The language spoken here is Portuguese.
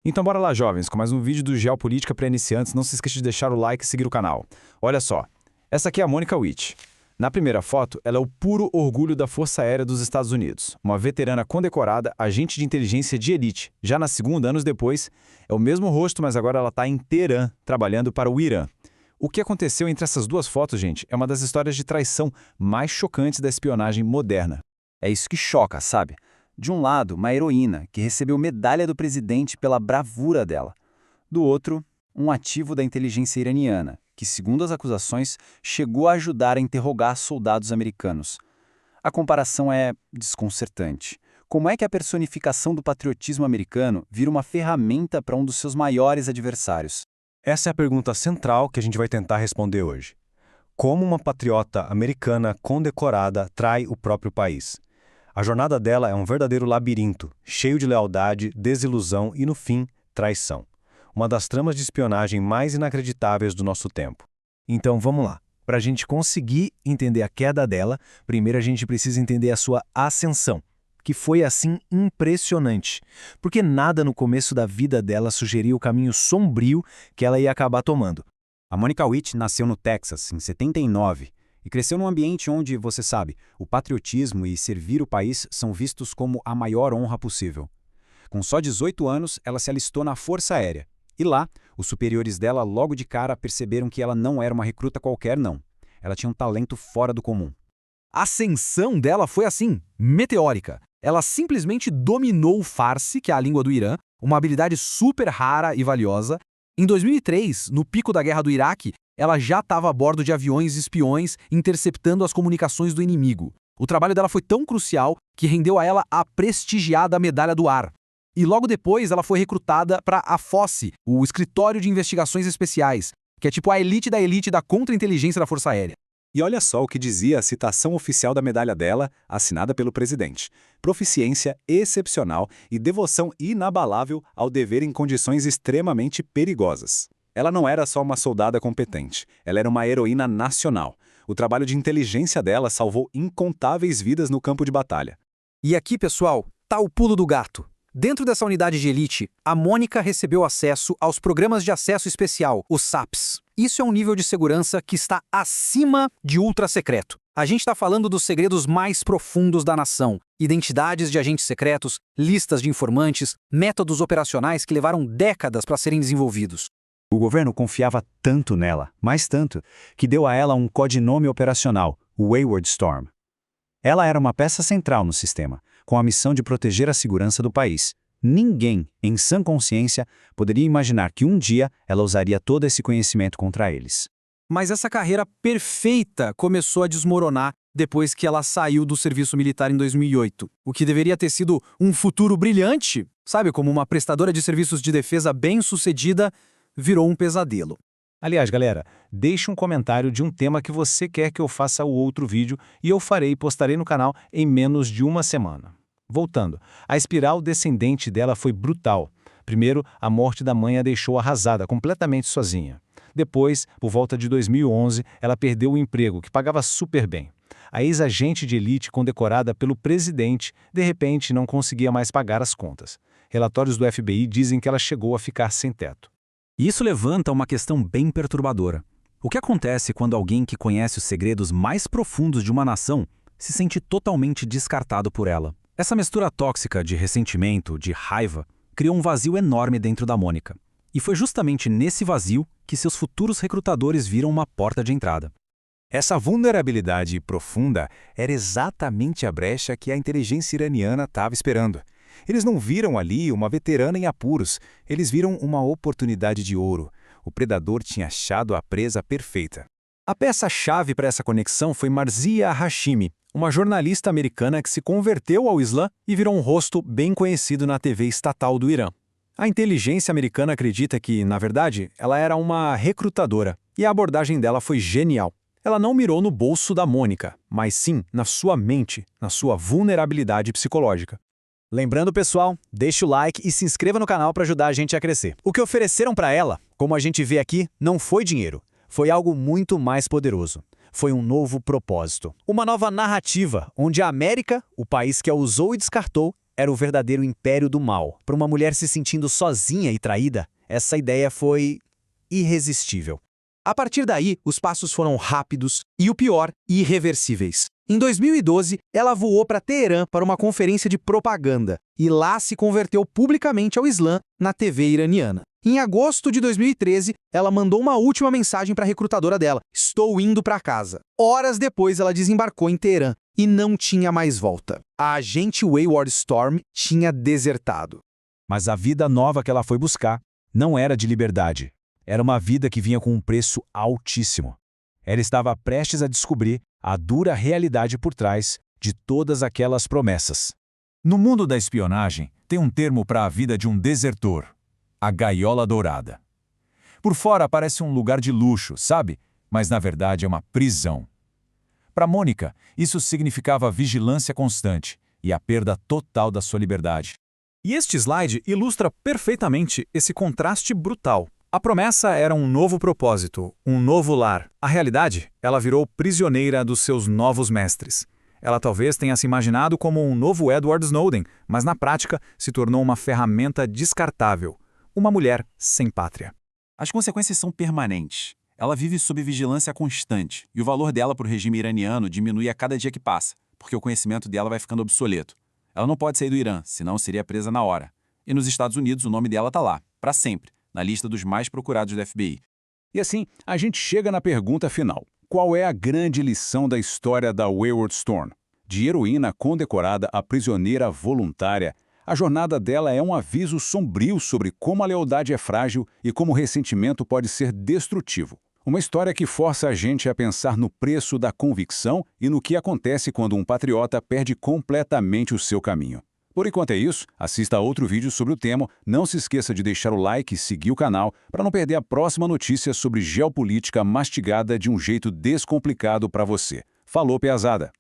Então bora lá, jovens, com mais um vídeo do Geopolítica para Iniciantes. Não se esqueça de deixar o like e seguir o canal. Olha só, essa aqui é a Monica Witt. Na primeira foto, ela é o puro orgulho da Força Aérea dos Estados Unidos, uma veterana condecorada, agente de inteligência de elite. Já na segunda, anos depois, é o mesmo rosto, mas agora ela está em Teherã, trabalhando para o Irã. O que aconteceu entre essas duas fotos, gente, é uma das histórias de traição mais chocantes da espionagem moderna. É isso que choca, sabe? De um lado, uma heroína que recebeu medalha do presidente pela bravura dela. Do outro, um ativo da inteligência iraniana, que, segundo as acusações, chegou a ajudar a interrogar soldados americanos. A comparação é desconcertante. Como é que a personificação do patriotismo americano vira uma ferramenta para um dos seus maiores adversários? Essa é a pergunta central que a gente vai tentar responder hoje. Como uma patriota americana condecorada trai o próprio país? A jornada dela é um verdadeiro labirinto, cheio de lealdade, desilusão e, no fim, traição. Uma das tramas de espionagem mais inacreditáveis do nosso tempo. Então vamos lá. Para a gente conseguir entender a queda dela, primeiro a gente precisa entender a sua ascensão, que foi assim impressionante, porque nada no começo da vida dela sugeria o caminho sombrio que ela ia acabar tomando. A Monica Witt nasceu no Texas, em 79, e cresceu num ambiente onde, você sabe, o patriotismo e servir o país são vistos como a maior honra possível. Com só 18 anos, ela se alistou na Força Aérea. E lá, os superiores dela logo de cara perceberam que ela não era uma recruta qualquer, não. Ela tinha um talento fora do comum. A ascensão dela foi assim, meteórica. Ela simplesmente dominou o Farsi, que é a língua do Irã, uma habilidade super rara e valiosa. Em 2003, no pico da guerra do Iraque, ela já estava a bordo de aviões espiões interceptando as comunicações do inimigo. O trabalho dela foi tão crucial que rendeu a ela a prestigiada Medalha do Ar. E logo depois ela foi recrutada para a FOSSI, o Escritório de Investigações Especiais, que é tipo a elite da contra-inteligência da Força Aérea. E olha só o que dizia a citação oficial da medalha dela, assinada pelo presidente. Proficiência excepcional e devoção inabalável ao dever em condições extremamente perigosas. Ela não era só uma soldada competente, ela era uma heroína nacional. O trabalho de inteligência dela salvou incontáveis vidas no campo de batalha. E aqui, pessoal, tá o pulo do gato. Dentro dessa unidade de elite, a Mônica recebeu acesso aos Programas de Acesso Especial, os SAPs. Isso é um nível de segurança que está acima de ultra-secreto. A gente está falando dos segredos mais profundos da nação. Identidades de agentes secretos, listas de informantes, métodos operacionais que levaram décadas para serem desenvolvidos. O governo confiava tanto nela, mais tanto, que deu a ela um codinome operacional, o Wayward Storm. Ela era uma peça central no sistema, com a missão de proteger a segurança do país. Ninguém, em sã consciência, poderia imaginar que um dia ela usaria todo esse conhecimento contra eles. Mas essa carreira perfeita começou a desmoronar depois que ela saiu do serviço militar em 2008. O que deveria ter sido um futuro brilhante, sabe, como uma prestadora de serviços de defesa bem-sucedida, virou um pesadelo. Aliás, galera, deixe um comentário de um tema que você quer que eu faça o outro vídeo e eu farei e postarei no canal em menos de uma semana. Voltando, a espiral descendente dela foi brutal. Primeiro, a morte da mãe a deixou arrasada, completamente sozinha. Depois, por volta de 2011, ela perdeu o emprego, que pagava super bem. A ex-agente de elite condecorada pelo presidente, de repente, não conseguia mais pagar as contas. Relatórios do FBI dizem que ela chegou a ficar sem teto. Isso levanta uma questão bem perturbadora. O que acontece quando alguém que conhece os segredos mais profundos de uma nação se sente totalmente descartado por ela? Essa mistura tóxica de ressentimento, de raiva, criou um vazio enorme dentro da Mônica. E foi justamente nesse vazio que seus futuros recrutadores viram uma porta de entrada. Essa vulnerabilidade profunda era exatamente a brecha que a inteligência iraniana estava esperando. Eles não viram ali uma veterana em apuros, eles viram uma oportunidade de ouro. O predador tinha achado a presa perfeita. A peça-chave para essa conexão foi Marzia Hashimi, uma jornalista americana que se converteu ao Islã e virou um rosto bem conhecido na TV estatal do Irã. A inteligência americana acredita que, na verdade, ela era uma recrutadora, e a abordagem dela foi genial. Ela não mirou no bolso da Mônica, mas sim na sua mente, na sua vulnerabilidade psicológica. Lembrando, pessoal, deixe o like e se inscreva no canal para ajudar a gente a crescer. O que ofereceram para ela, como a gente vê aqui, não foi dinheiro. Foi algo muito mais poderoso. Foi um novo propósito. Uma nova narrativa, onde a América, o país que a usou e descartou, era o verdadeiro império do mal. Para uma mulher se sentindo sozinha e traída, essa ideia foi irresistível. A partir daí, os passos foram rápidos e, o pior, irreversíveis. Em 2012, ela voou para Teherã para uma conferência de propaganda e lá se converteu publicamente ao Islã na TV iraniana. Em agosto de 2013, ela mandou uma última mensagem para a recrutadora dela: "Estou indo para casa." Horas depois, ela desembarcou em Teherã e não tinha mais volta. A agente Wayward Storm tinha desertado. Mas a vida nova que ela foi buscar não era de liberdade. Era uma vida que vinha com um preço altíssimo. Ela estava prestes a descobrir a dura realidade por trás de todas aquelas promessas. No mundo da espionagem, tem um termo para a vida de um desertor: a gaiola dourada. Por fora parece um lugar de luxo, sabe? Mas na verdade é uma prisão. Para Mônica, isso significava vigilância constante e a perda total da sua liberdade. E este slide ilustra perfeitamente esse contraste brutal. A promessa era um novo propósito, um novo lar. A realidade, ela virou prisioneira dos seus novos mestres. Ela talvez tenha se imaginado como um novo Edward Snowden, mas na prática se tornou uma ferramenta descartável. Uma mulher sem pátria. As consequências são permanentes. Ela vive sob vigilância constante e o valor dela para o regime iraniano diminui a cada dia que passa, porque o conhecimento dela vai ficando obsoleto. Ela não pode sair do Irã, senão seria presa na hora. E nos Estados Unidos o nome dela está lá, para sempre, na lista dos mais procurados do FBI. E assim, a gente chega na pergunta final. Qual é a grande lição da história da Wayward Storm? De heroína condecorada a prisioneira voluntária, a jornada dela é um aviso sombrio sobre como a lealdade é frágil e como o ressentimento pode ser destrutivo. Uma história que força a gente a pensar no preço da convicção e no que acontece quando um patriota perde completamente o seu caminho. Por enquanto é isso, assista a outro vídeo sobre o tema, não se esqueça de deixar o like e seguir o canal para não perder a próxima notícia sobre geopolítica mastigada de um jeito descomplicado para você. Falou, peazada!